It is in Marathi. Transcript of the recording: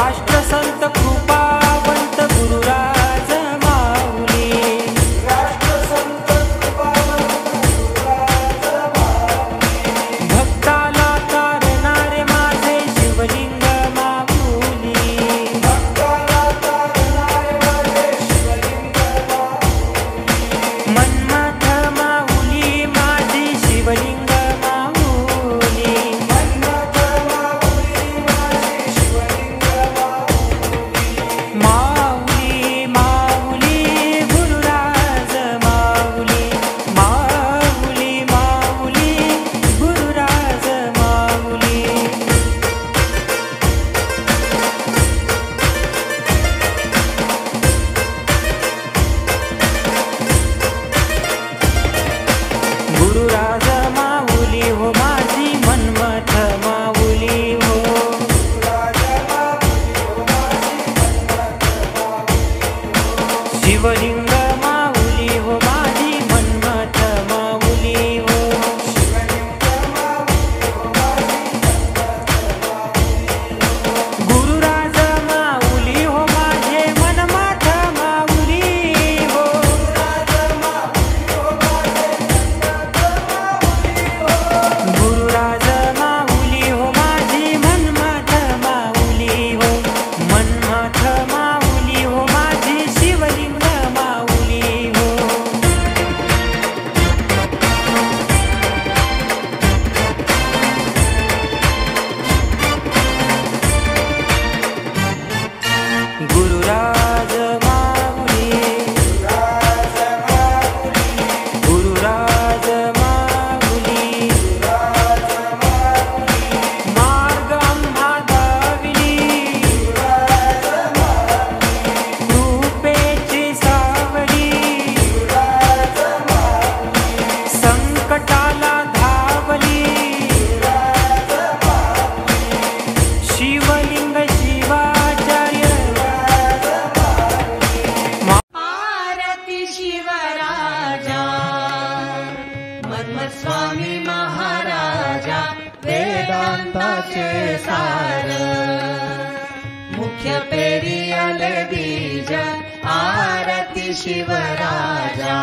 राष्ट्रसंत कृपावंत गुरुराज माऊली, राष्ट्रसंत कृपावंत गुरुराज माऊली, भक्ताला तारणारे माझे शिवलिंग माऊली, भक्ताला तारणारे माझे शिवलिंग माऊली, मन्मथ माऊली माझी शिवलिंग माऊली, मन्मथ माऊली माझे शिवलिंग माऊली, माऊली माऊली गुरुराज माऊली, माऊली माऊली गुरुराज माऊली. गुरुराज माऊली हो माझी मन्मथ माऊली हो, राजा माऊली हो माझी मन्मथ माऊली हो, शिवलिंग माऊली हो माझी मन्मथ माऊली हो, शिवलिंग माऊली हो माझी मन्मथ माऊली हो, गुरुराज माऊली हो माझे मन्मथ माऊली हो, राजा माऊली हो माझे मन्मथ माऊली हो, गुरुराज माऊली हो माझी मन्मथ माऊली हो, मन्मथ माऊली हो माझी शिवलिंग माऊली हो. गुरुराज माऊली, राजा माऊली, गुरुराज माऊली, राजा माऊली, मार्ग आम्हा दाविली, राजा माऊली, कृपेची सावली, राजा माऊली, संकटाला धावली, राजा माऊली, शिवलिंग शिवाचार्य आरती शिवराजा मन्मथ स्वामी महाराजा वेदांताचे सार मुख्य पेरी आले बीज आरती शिवराजा.